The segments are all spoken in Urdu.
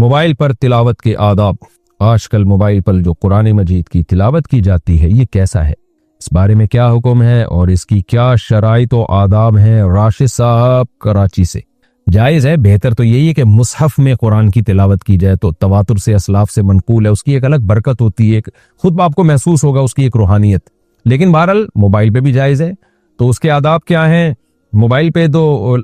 موبائل پر تلاوت کے آداب۔ آج کل موبائل پر جو قرآن مجید کی تلاوت کی جاتی ہے یہ کیسا ہے، اس بارے میں کیا حکم ہے اور اس کی کیا شرائط و آداب ہیں؟ راشد صاحب کراچی سے۔ جائز ہے، بہتر تو یہی ہے کہ مصحف میں قرآن کی تلاوت کی جائے، تو تواتر سے اسلاف سے منقول ہے، اس کی ایک الگ برکت ہوتی ہے، خود آپ کو محسوس ہوگا اس کی ایک روحانیت۔ لیکن بہرحال موبائل پہ بھی جائز ہے، تو اس کے آداب کیا ہیں؟ موبائل پہ تو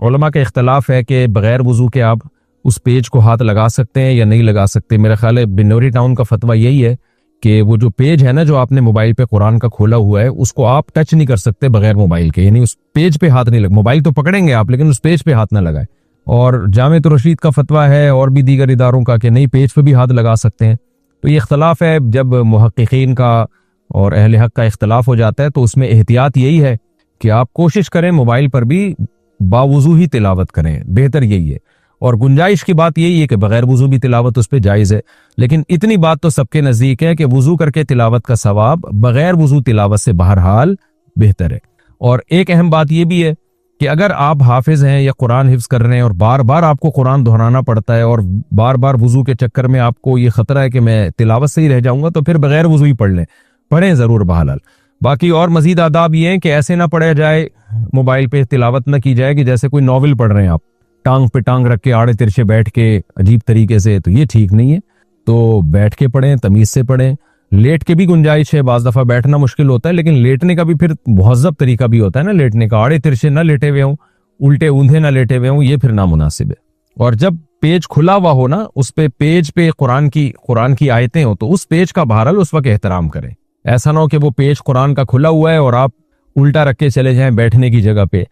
علماء کا اختلاف ہے کہ بغیر وضو کے آپ اس پیج کو ہاتھ لگا سکتے ہیں یا نہیں لگا سکتے۔ میرا خیال ہے بنوری ٹاؤن کا فتویٰ یہی ہے کہ وہ جو پیج ہے نا جو آپ نے موبائل پہ قرآن کا کھولا ہوا ہے، اس کو آپ ٹچ نہیں کر سکتے بغیر موبائل کے، یعنی اس پیج پہ ہاتھ نہیں لگ، موبائل تو پکڑیں گے آپ لیکن اس پیج پہ ہاتھ نہ لگائیں۔ اور جامع رشید کا فتویٰ ہے اور بھی دیگر اداروں کا کہ نہیں، پیج پہ بھی ہاتھ لگا سکتے ہیں۔ تو یہ اختلاف ہے، جب محققین کا اور اہل حق کا اختلاف ہو جاتا ہے تو اس میں احتیاط یہی ہے کہ آپ کوشش کریں موبائل پر بھی باوضو ہی تلاوت کریں، بہتر یہی ہے۔ اور گنجائش کی بات یہی ہے کہ بغیر وضو بھی تلاوت اس پہ جائز ہے، لیکن اتنی بات تو سب کے نزدیک ہے کہ وضو کر کے تلاوت کا ثواب بغیر وضو تلاوت سے بہرحال بہتر ہے۔ اور ایک اہم بات یہ بھی ہے کہ اگر آپ حافظ ہیں یا قرآن حفظ کر رہے ہیں اور بار بار آپ کو قرآن دہرانا پڑتا ہے اور بار بار وضو کے چکر میں آپ کو یہ خطرہ ہے کہ میں تلاوت سے ہی رہ جاؤں گا، تو پھر بغیر وضو ہی پڑھیں ضرور بہرحال۔ باقی اور مزید آداب یہ ہیں کہ ایسے نہ پڑھا جائے، موبائل پہ تلاوت نہ کی جائے کہ جیسے کوئی ناول پڑھ رہے ہیں آپ، ٹانگ پہ ٹانگ رکھ کے آڑے ترچے بیٹھ کے عجیب طریقے سے، تو یہ ٹھیک نہیں ہے۔ تو بیٹھ کے پڑھیں، تمیز سے پڑھیں، لیٹ کے بھی گنجائش ہے، بعض دفعہ بیٹھنا مشکل ہوتا ہے لیکن لیٹنے کا بھی پھر مہذب طریقہ بھی ہوتا ہے نا لیٹنے کا، آڑے ترچے نہ لیٹے ہوئے ہوں، الٹے اوندھے نہ لیٹے ہوئے ہوں، یہ پھر نامناسب ہے۔ اور جب پیج کھلا ہوا ہو نا، اس پہ پیج پہ قرآن کی آیتیں ہو تو اس پیج کا بہرحال اس وقت احترام کریں۔ ایسا نہ ہو کہ وہ پیج قرآن کا کھلا ہوا ہے اور آپ الٹا رکھ کے چلے جائیں بیٹھنے کی جگہ پہ،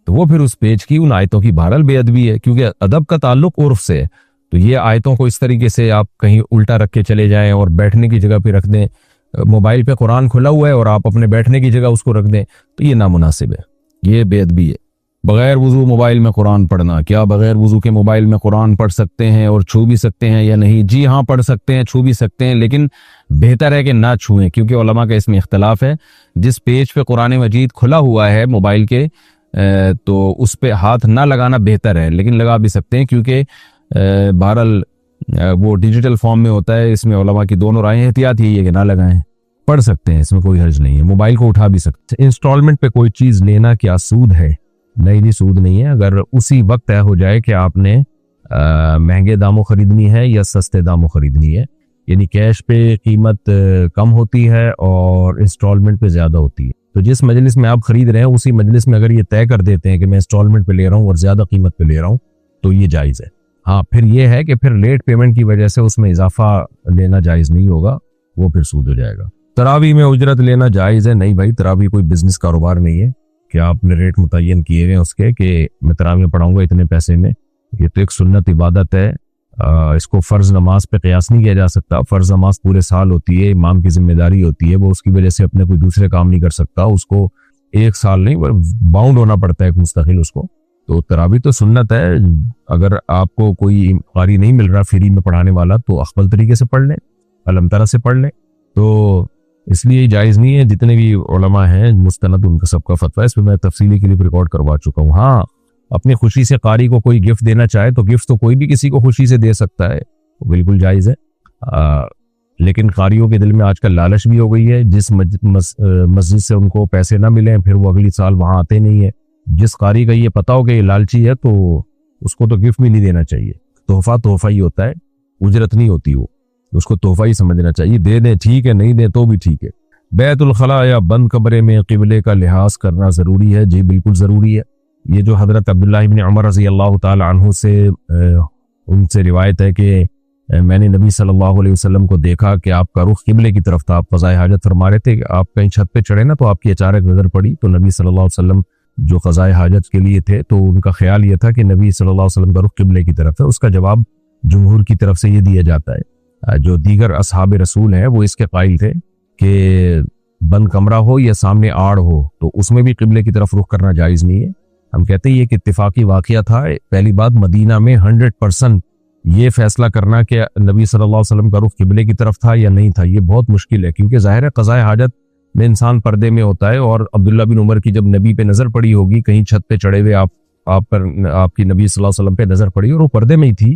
تو وہ پھر اس پیج کی ان آیتوں کی بہرحال بے ادبی ہے، کیونکہ ادب کا تعلق عرف سے ہے۔ تو یہ آیتوں کو اس طریقے سے آپ کہیں الٹا رکھ کے چلے جائیں اور بیٹھنے کی جگہ پہ رکھ دیں، موبائل پہ قرآن کھلا ہوا ہے اور آپ اپنے بیٹھنے کی جگہ اس کو رکھ دیں، تو یہ نامناسب ہے، یہ بے ادبی ہے۔ بغیر وضو موبائل میں قرآن پڑھنا، کیا بغیر وضو کے موبائل میں قرآن پڑھ سکتے ہیں اور چھو بھی سکتے ہیں یا نہیں؟ جی ہاں، پڑھ سکتے ہیں، چھو بھی سکتے ہیں، لیکن بہتر ہے کہ نہ چھوئیں، کیونکہ علماء کا اس میں اختلاف ہے۔ جس پیج پہ قرآن مجید کھلا ہوا ہے موبائل کے، تو اس پہ ہاتھ نہ لگانا بہتر ہے، لیکن لگا بھی سکتے ہیں کیونکہ بہرحال وہ ڈیجیٹل فارم میں ہوتا ہے۔ اس میں علماء کی دونوں رائے، احتیاط یہی ہے کہ نہ لگائیں، پڑھ سکتے ہیں، اس میں کوئی حرج نہیں ہے، موبائل کو اٹھا بھی سکتے ہیں۔ انسٹالمنٹ پہ کوئی چیز لینا کیا سود ہے؟ نہیں جی، سود نہیں ہے، اگر اسی وقت طے ہو جائے کہ آپ نے مہنگے داموں خریدنی ہے یا سستے داموں خریدنی ہے، یعنی کیش پہ قیمت کم ہوتی ہے اور انسٹالمنٹ پہ زیادہ ہوتی ہے، تو جس مجلس میں آپ خرید رہے ہیں اسی مجلس میں اگر یہ طے کر دیتے ہیں کہ میں انسٹالمنٹ پہ لے رہا ہوں اور زیادہ قیمت پہ لے رہا ہوں تو یہ جائز ہے۔ ہاں، پھر یہ ہے کہ پھر لیٹ پیمنٹ کی وجہ سے اس میں اضافہ لینا جائز نہیں ہوگا، وہ پھر سود ہو جائے گا۔ تراویح میں اجرت لینا جائز ہے؟ نہیں بھائی، تراویح کوئی بزنس کاروبار نہیں ہے کہ آپ نے ریٹ متعین کیے ہوئے اس کے کہ میں تراویح پڑھاؤں گا اتنے پیسے میں۔ یہ تو ایک سنت عبادت ہے، اس کو فرض نماز پہ قیاس نہیں کیا جا سکتا۔ فرض نماز پورے سال ہوتی ہے، امام کی ذمہ داری ہوتی ہے، وہ اس کی وجہ سے اپنے کوئی دوسرے کام نہیں کر سکتا، اس کو ایک سال نہیں باؤنڈ ہونا پڑتا ہے ایک مستقل اس کو۔ تو تراویح تو سنت ہے، اگر آپ کو کوئی قاری نہیں مل رہا فری میں پڑھانے والا تو اخبل طریقے سے پڑھ لیں، علم طرح سے پڑھ لیں، تو اس لیے جائز نہیں ہے۔ جتنے بھی علماء ہیں مستند ان کا سب کا فتویٰ، اس پہ میں تفصیلی کلپ ریکارڈ کروا چکا ہوں۔ ہاں، اپنی خوشی سے قاری کو کوئی گفٹ دینا چاہے تو گفٹ تو کوئی بھی کسی کو خوشی سے دے سکتا ہے، وہ بالکل جائز ہے، لیکن قاریوں کے دل میں آج کل لالچ بھی ہو گئی ہے، جس مسجد سے ان کو پیسے نہ ملیں پھر وہ اگلی سال وہاں آتے نہیں ہیں۔ جس قاری کا یہ پتا ہو کہ یہ لالچی ہے تو اس کو تو گفٹ بھی نہیں دینا چاہیے، تحفہ ہی ہوتا ہے، اجرت نہیں ہوتی، وہ اس کو تحفہ ہی سمجھنا چاہیے، دے دیں ٹھیک ہے، نہیں دیں تو بھی ٹھیک ہے۔ بیت الخلاء یا بند کمرے میں قبلے کا لحاظ کرنا ضروری ہے؟ جی بالکل ضروری ہے۔ یہ جو حضرت عبداللہ ابن عمر رضی اللہ تعالی عنہ سے ان سے روایت ہے کہ میں نے نبی صلی اللہ علیہ وسلم کو دیکھا کہ آپ کا رخ قبلے کی طرف تھا، آپ قضائے حاجت فرما رہے تھے، کہ آپ کہیں چھت پہ چڑھے نا تو آپ کی اچانک نظر پڑی، تو نبی صلی اللہ علیہ وسلم جو قضائے حاجت کے لیے تھے تو ان کا خیال یہ تھا کہ نبی صلی اللہ علیہ وسلم کا رخ قبلے کی طرف ہے۔ اس کا جواب جمہور کی طرف سے یہ دیا جاتا ہے، جو دیگر اصحاب رسول ہیں وہ اس کے قائل تھے کہ بند کمرہ ہو یا سامنے آڑ ہو تو اس میں بھی قبلے کی طرف رخ کرنا جائز نہیں ہے۔ ہم کہتے ہیں یہ ایک اتفاقی واقعہ تھا۔ پہلی بات، مدینہ میں 100% یہ فیصلہ کرنا کہ نبی صلی اللہ علیہ وسلم کا رخ قبلے کی طرف تھا یا نہیں تھا یہ بہت مشکل ہے، کیونکہ ظاہر ہے قضائے حاجت میں انسان پردے میں ہوتا ہے، اور عبداللہ بن عمر کی جب نبی پہ نظر پڑی ہوگی، کہیں چھت پہ چڑھے ہوئے آپ کی نبی صلی اللہ علیہ وسلم پہ نظر پڑی اور وہ پردے میں ہی تھی،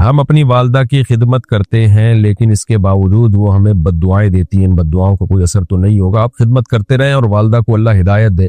ہم اپنی والدہ کی خدمت کرتے ہیں لیکن اس کے باوجود وہ ہمیں بد دعائیں دیتی ہیں، ان بد دعاؤں کو کوئی اثر تو نہیں ہوگا؟ آپ خدمت کرتے رہیں اور والدہ کو اللہ ہدایت دے۔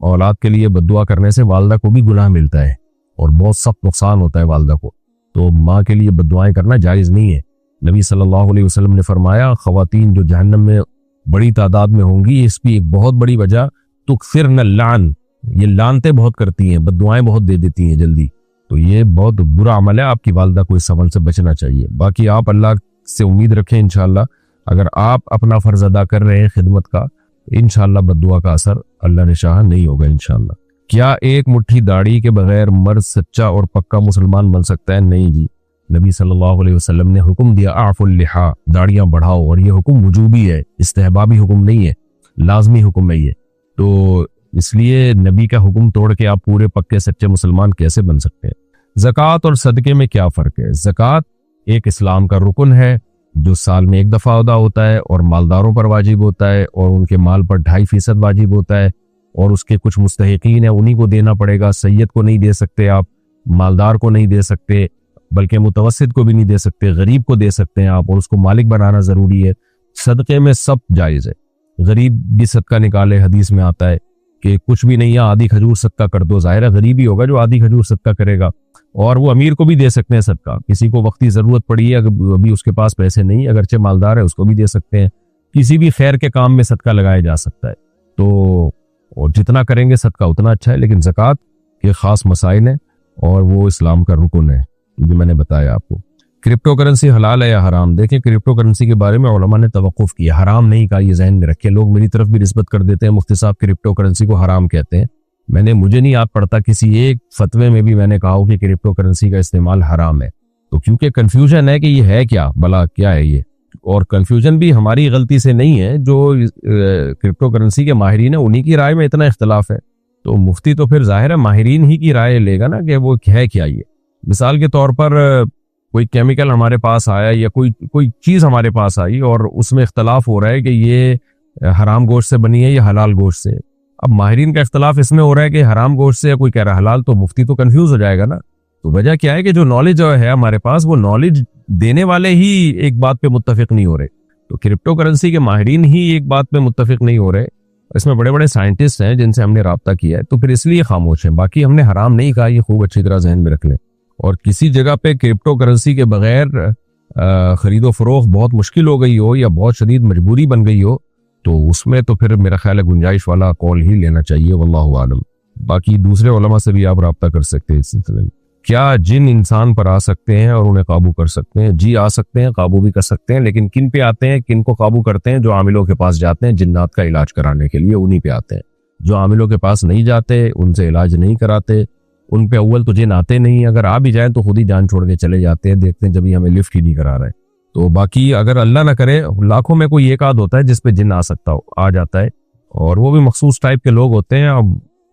اولاد کے لیے بد دعا کرنے سے والدہ کو بھی گناہ ملتا ہے اور بہت سخت نقصان ہوتا ہے والدہ کو، تو ماں کے لیے بد دعائیں کرنا جائز نہیں ہے۔ نبی صلی اللہ علیہ وسلم نے فرمایا خواتین جو جہنم میں بڑی تعداد میں ہوں گی، اس کی ایک بہت بڑی وجہ تکثرن اللعن، یہ لعنتیں بہت کرتی ہیں، بد دعائیں بہت دے دیتی ہیں جلدی، تو یہ بہت برا عمل ہے۔ آپ کی والدہ کو اس عمل سے بچنا چاہیے۔ باقی آپ اللہ سے امید رکھیں انشاءاللہ اگر آپ اپنا فرض ادا کر رہے ہیں خدمت کا، انشاءاللہ بد دعا کا اثر اللہ نے چاہا نہیں ہوگا انشاءاللہ۔ کیا ایک مٹھی داڑھی کے بغیر مرد سچا اور پکا مسلمان بن سکتا ہے؟ نہیں جی، نبی صلی اللہ علیہ وسلم نے حکم دیا اعفوا اللحا، داڑیاں بڑھاؤ، اور یہ حکم وجوبی ہے، استحبابی حکم نہیں ہے، لازمی حکم ہے یہ۔ تو اس لیے نبی کا حکم توڑ کے آپ پورے پکے سچے مسلمان کیسے بن سکتے ہیں؟ زکوٰۃ اور صدقے میں کیا فرق ہے؟ زکوٰۃ ایک اسلام کا رکن ہے جو سال میں ایک دفعہ ادا ہوتا ہے اور مالداروں پر واجب ہوتا ہے، اور ان کے مال پر 2.5% واجب ہوتا ہے، اور اس کے کچھ مستحقین ہیں انہی کو دینا پڑے گا۔ سید کو نہیں دے سکتے آپ، مالدار کو نہیں دے سکتے، بلکہ متوسط کو بھی نہیں دے سکتے، غریب کو دے سکتے ہیں آپ، اور اس کو مالک بنانا ضروری ہے۔ صدقے میں سب جائز ہے، غریب بھی صدقہ نکالے، حدیث میں آتا ہے کہ کچھ بھی نہیں ہے آدھی کھجور صدقہ کر دو، ظاہر ہے غریب ہی ہوگا جو آدھی کھجور صدقہ کرے گا، اور وہ امیر کو بھی دے سکتے ہیں صدقہ، کسی کو وقتی ضرورت پڑی ہے اگر ابھی اس کے پاس پیسے نہیں، اگرچہ مالدار ہے اس کو بھی دے سکتے ہیں، کسی بھی خیر کے کام میں صدقہ لگایا جا سکتا ہے، تو اور جتنا کریں گے صدقہ اتنا اچھا ہے۔ لیکن زکوٰۃ کے خاص مسائل ہیں اور وہ اسلام کا رکن ہے جو میں نے بتایا آپ کو۔ کرپٹو کرنسی حلال ہے یا حرام؟ دیکھیں کرپٹو کرنسی کے بارے میں علماء نے توقف کیا، حرام نہیں کہا، یہ ذہن میں رکھے، لوگ میری طرف بھی نسبت کر دیتے ہیں مفتی صاحب کرپٹو کرنسی کو حرام کہتے ہیں، مجھے نہیں یاد پڑتا کسی ایک فتوے میں بھی میں نے کہا ہو کہ کرپٹو کرنسی کا استعمال حرام ہے، تو کیونکہ کنفیوژن ہے کہ یہ ہے کیا، بھلا کیا ہے یہ، اور کنفیوژن بھی ہماری غلطی سے نہیں ہے، جو کرپٹو کرنسی کے ماہرین ہیں انہی کی رائے میں اتنا اختلاف ہے، تو مفتی تو پھر ظاہر ہے ماہرین ہی کی رائے لے گا نا کہ وہ ہے کیا یہ۔ مثال کے طور پر کوئی کیمیکل ہمارے پاس آیا یا کوئی چیز ہمارے پاس آئی اور اس میں اختلاف ہو رہا ہے کہ یہ حرام گوشت سے بنی ہے یا حلال گوشت سے، اب ماہرین کا اختلاف اس میں ہو رہا ہے کہ حرام گوشت سے، کوئی کہہ رہا ہے حلال، تو مفتی تو کنفیوز ہو جائے گا نا۔ تو وجہ کیا ہے کہ جو نالج ہے ہمارے پاس، وہ نالج دینے والے ہی ایک بات پہ متفق نہیں ہو رہے، تو کرپٹو کرنسی کے ماہرین ہی ایک بات پہ متفق نہیں ہو رہے، اس میں بڑے بڑے سائنٹسٹ ہیں جن سے ہم نے رابطہ کیا ہے، تو پھر اس لیے خاموش ہیں، باقی ہم نے حرام نہیں کہا، یہ خوب اچھی طرح ذہن میں رکھ لیں۔ اور کسی جگہ پہ کرپٹو کرنسی کے بغیر خرید و فروخت بہت مشکل ہو گئی ہو یا بہت شدید مجبوری بن گئی ہو، تو اس میں تو پھر میرا خیال ہے گنجائش والا کال ہی لینا چاہیے، واللہ عالم۔ باقی دوسرے علماء سے بھی آپ رابطہ کر سکتے ہیں اس سلسلے میں۔ کیا جن انسان پر آ سکتے ہیں اور انہیں قابو کر سکتے ہیں؟ جی آ سکتے ہیں، قابو بھی کر سکتے ہیں، لیکن کن پہ آتے ہیں، کن کو قابو کرتے ہیں؟ جو عاملوں کے پاس جاتے ہیں جنات کا علاج کرانے کے لیے، انہی پہ آتے ہیں۔ جو عاملوں کے پاس نہیں جاتے، ان سے علاج نہیں کراتے، ان پہ اول تو جن آتے نہیں، اگر آ بھی جائیں تو خود ہی جان چھوڑ کے چلے جاتے ہیں، دیکھتے ہیں جبھی ہمیں لفٹ ہی نہیں کرا رہے۔ تو باقی اگر اللہ نہ کرے لاکھوں میں کوئی ایک آدھ ہوتا ہے جس پہ جن آ سکتا ہو، آ جاتا ہے، اور وہ بھی مخصوص ٹائپ کے لوگ ہوتے ہیں، اب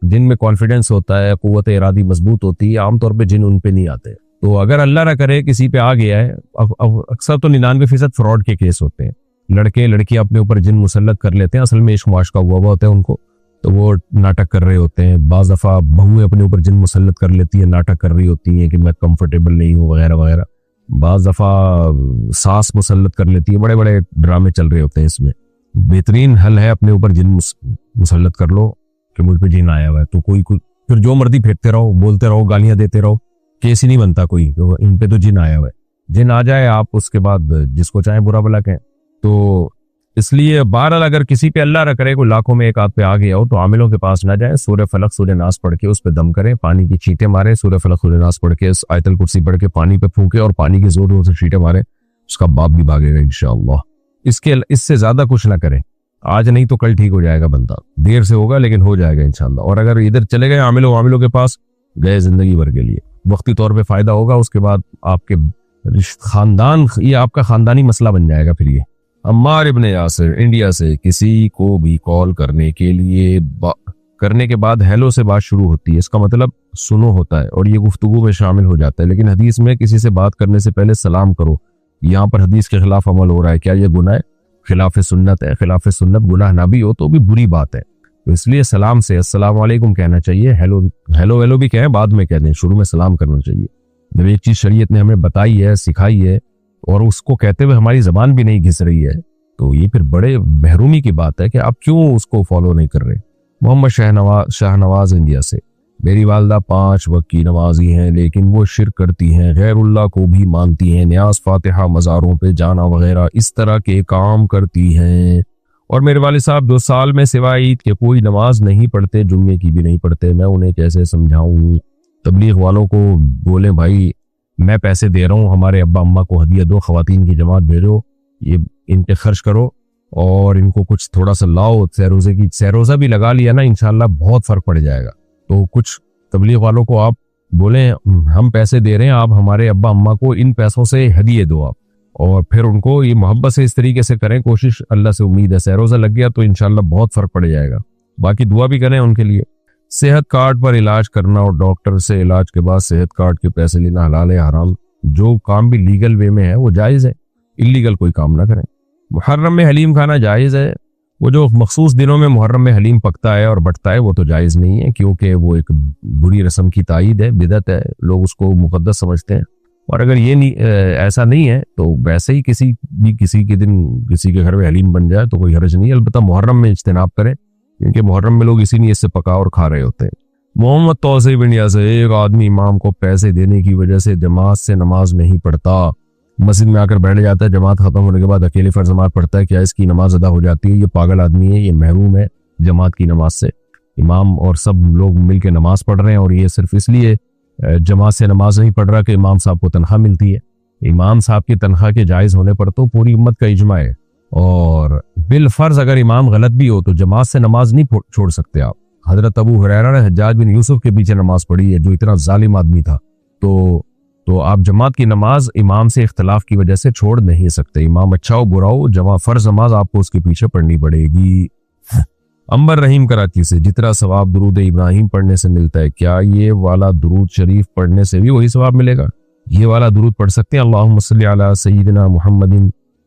جن میں کانفیڈنس ہوتا ہے، قوت ارادی مضبوط ہوتی ہے، عام طور پہ جن ان پہ نہیں آتے۔ تو اگر اللہ نہ کرے کسی پہ آ گیا ہے، اکثر تو 99% فراڈ کے کیس ہوتے ہیں، لڑکے لڑکیاں اپنے اوپر جن مسلط کر لیتے ہیں، اصل میں عشق معاشقہ ہوا ہوتا ہے ان کو، تو وہ ناٹک کر رہے ہوتے ہیں۔ بعض دفعہ بہویں اپنے اوپر جن مسلط کر لیتی ہیں، ناٹک کر رہی ہوتی ہیں کہ میں کمفرٹیبل نہیں ہوں وغیرہ وغیرہ، بعض دفعہ ساس مسلط کر لیتی ہے، بڑے بڑے ڈرامے چل رہے ہوتے ہیں اس میں۔ بہترین حل ہے اپنے اوپر جن مسلط کر لو کہ مجھ پہ جن آیا ہوا ہے، تو کوئی پھر جو مرضی پھینکتے رہو، بولتے رہو، گالیاں دیتے رہو، کیس ہی نہیں بنتا کوئی، تو ان پہ تو جن آیا ہوا ہے، جن آ جائے آپ اس کے بعد جس کو چاہیں برا بھلا کہیں۔ تو اس لیے بہرحال اگر کسی پہ اللہ نہ کرے کوئی لاکھوں میں ایک آدھ پہ آ گیا ہو تو عاملوں کے پاس نہ جائیں، سورہ فلق سورہ ناس پڑھ کے اس پہ دم کریں، پانی کی چھینٹیں ماریں، سورہ فلق سورہ ناس پڑھ کے آیت الکرسی پڑھ کے پانی پہ پھونکے اور پانی کی زور سے چھینٹیں ماریں، اس کا باپ بھی بھاگے گا انشاءاللہ۔ اس سے زیادہ کچھ نہ کریں، آج نہیں تو کل ٹھیک ہو جائے گا بندہ، دیر سے ہوگا لیکن ہو جائے گا انشاءاللہ۔ اور اگر ادھر چلے گئے عاملوں کے پاس، گئے زندگی بھر کے لیے، وقتی طور پہ فائدہ ہوگا، اس کے بعد آپ کے خاندان، یہ آپ کا خاندانی مسئلہ بن جائے گا پھر یہ۔ عمار ابن یاسر انڈیا سے، کسی کو بھی کال کرنے کے بعد ہیلو سے بات شروع ہوتی ہے، اس کا مطلب سنو ہوتا ہے اور یہ گفتگو میں شامل ہو جاتا ہے، لیکن حدیث میں کسی سے بات کرنے سے پہلے سلام کرو، یہاں پر حدیث کے خلاف عمل ہو رہا ہے، کیا یہ گناہ ہے؟ خلاف سنت ہے، خلاف سنت گناہ نہ بھی ہو تو بھی بری بات ہے، تو اس لیے سلام سے السلام علیکم کہنا چاہیے، ہیلو بھی کہیں بعد میں کہہ دیں، شروع میں سلام کرنا چاہیے۔ جب ایک چیز شریعت نے ہمیں بتائی ہے، سکھائی ہے، اور اس کو کہتے ہوئے ہماری زبان بھی نہیں گھس رہی ہے، تو یہ پھر بڑے محرومی کی بات ہے کہ آپ کیوں اس کو فالو نہیں کر رہے۔ محمد شاہ نواز انڈیا سے: میری والدہ 5 وقت کی نمازی ہیں، لیکن وہ شرک کرتی ہیں، غیر اللہ کو بھی مانتی ہیں، نیاز فاتحہ مزاروں پہ جانا وغیرہ اس طرح کے کام کرتی ہیں، اور میرے والد صاحب 2 سال میں سوائے عید کے کوئی نماز نہیں پڑھتے، جمعے کی بھی نہیں پڑھتے، میں انہیں کیسے سمجھاؤں؟ تبلیغ والوں کو بولیں بھائی میں پیسے دے رہا ہوں، ہمارے ابا اماں کو ہدیہ دو، خواتین کی جماعت بھیجو، یہ ان پہ خرچ کرو اور ان کو کچھ تھوڑا سا لاؤ، سہروزہ بھی لگا لیا نا، انشاءاللہ بہت فرق پڑ جائے گا۔ تو کچھ تبلیغ والوں کو آپ بولیں ہم پیسے دے رہے ہیں، آپ ہمارے ابا اماں کو ان پیسوں سے ہدیے دو آپ، اور پھر ان کو یہ محبت سے اس طریقے سے کریں، کوشش اللہ سے امید ہے سہروزہ لگ گیا تو انشاءاللہ بہت فرق پڑ جائے گا۔ باقی دعا بھی کریں ان کے لیے۔ صحت کارڈ پر علاج کرنا اور ڈاکٹر سے علاج کے بعد صحت کارڈ کے پیسے لینا حلال ہے حرام؟ جو کام بھی لیگل وے میں ہے وہ جائز ہے، اللیگل کوئی کام نہ کریں۔ محرم میں حلیم کھانا جائز ہے، وہ جو مخصوص دنوں میں محرم میں حلیم پکتا ہے اور بٹتا ہے وہ تو جائز نہیں ہے، کیونکہ وہ ایک بری رسم کی تائید ہے، بدعت ہے، لوگ اس کو مقدس سمجھتے ہیں، اور اگر یہ نہیں ایسا نہیں ہے تو ویسے ہی کسی کے دن کسی کے گھر میں حلیم بن جائے تو کوئی حرج نہیں ہے، البتہ محرم میں اجتناب کریں کیونکہ محرم میں لوگ اسی نیت سے پکا اور کھا رہے ہوتے ہیں۔ محمد توسیع انڈیا سے: ایک آدمی امام کو پیسے دینے کی وجہ سے جماعت سے نماز نہیں پڑھتا، مسجد میں آ کر بیٹھ جاتا ہے، جماعت ختم ہونے کے بعد اکیلے فرض نماز پڑھتا ہے، کیا اس کی نماز ادا ہو جاتی ہے؟ یہ پاگل آدمی ہے، یہ محروم ہے جماعت کی نماز سے۔ امام اور سب لوگ مل کے نماز پڑھ رہے ہیں، اور یہ صرف اس لیے جماعت سے نماز نہیں پڑھ رہا کہ امام صاحب کو تنخواہ ملتی ہے۔ امام صاحب کی تنخواہ کے جائز ہونے پر تو پوری امت کا اجماع ہے، اور بالفرض اگر امام غلط بھی ہو تو جماعت سے نماز نہیں چھوڑ سکتے آپ۔ حضرت ابو ہریرہ نے حجاج بن یوسف کے پیچھے نماز پڑھی ہے جو اتنا ظالم آدمی تھا، تو آپ جماعت کی نماز امام سے اختلاف کی وجہ سے چھوڑ نہیں سکتے، امام اچھا ہو برا ہو، جماعت فرض نماز آپ کو اس کے پیچھے پڑھنی پڑے گی۔ امبر رحیم کراچی سے: جتنا ثواب درود ابراہیم پڑھنے سے ملتا ہے، کیا یہ والا درود شریف پڑھنے سے بھی وہی ثواب ملے گا؟ یہ والا درود پڑھ سکتے ہیں، اللہم صلی علی سیدنا محمد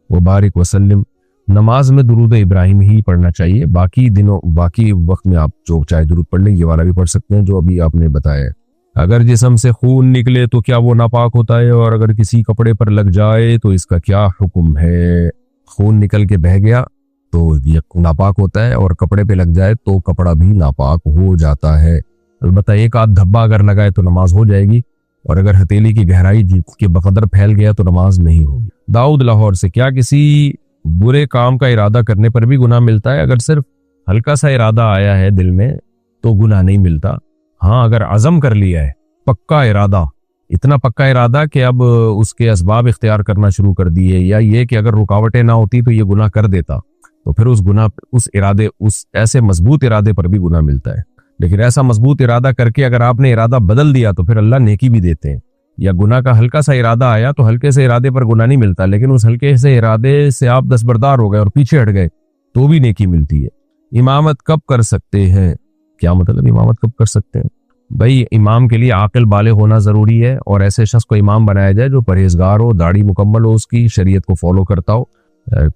وبارک وسلم۔ نماز میں درود ابراہیم ہی پڑھنا چاہیے، باقی وقت میں آپ جو چاہے درود پڑھ لیں، یہ والا بھی پڑھ سکتے ہیں جو ابھی آپ نے بتایا ہے۔ اگر جسم سے خون نکلے تو کیا وہ ناپاک ہوتا ہے، اور اگر کسی کپڑے پر لگ جائے تو اس کا کیا حکم ہے؟ خون نکل کے بہہ گیا تو یہ ناپاک ہوتا ہے، اور کپڑے پہ لگ جائے تو کپڑا بھی ناپاک ہو جاتا ہے، البتہ ایک آدھ دھبا اگر لگائے تو نماز ہو جائے گی، اور اگر ہتھیلی کی گہرائی کے بقدر پھیل گیا تو نماز نہیں ہوگی۔ داؤد لاہور سے: کیا کسی برے کام کا ارادہ کرنے پر بھی گناہ ملتا ہے؟ اگر صرف ہلکا سا ارادہ آیا ہے دل میں تو گناہ نہیں ملتا، ہاں اگر عزم کر لیا ہے، پکا ارادہ، اتنا پکا ارادہ کہ اب اس کے اسباب اختیار کرنا شروع کر دیے، یا یہ کہ اگر رکاوٹیں نہ ہوتی تو یہ گناہ کر دیتا، تو پھر اس ایسے مضبوط ارادے پر بھی گناہ ملتا ہے۔ لیکن ایسا مضبوط ارادہ کر کے اگر آپ نے ارادہ بدل دیا تو پھر اللہ نیکی بھی دیتے ہیں، یا گناہ کا ہلکا سا ارادہ آیا تو ہلکے سے ارادے پر گناہ نہیں ملتا، لیکن اس ہلکے سے ارادے سے آپ دستبردار ہو گئے اور پیچھے ہٹ گئے تو بھی نیکی ملتی ہے۔ امامت کب کر سکتے ہیں؟ کیا مطلب امامت کب کر سکتے ہیں؟ بھائی امام کے لیے عاقل بالغ ہونا ضروری ہے، اور ایسے شخص کو امام بنایا جائے جو پرہیزگار ہو، داڑھی مکمل ہو، اس کی شریعت کو فالو کرتا ہو۔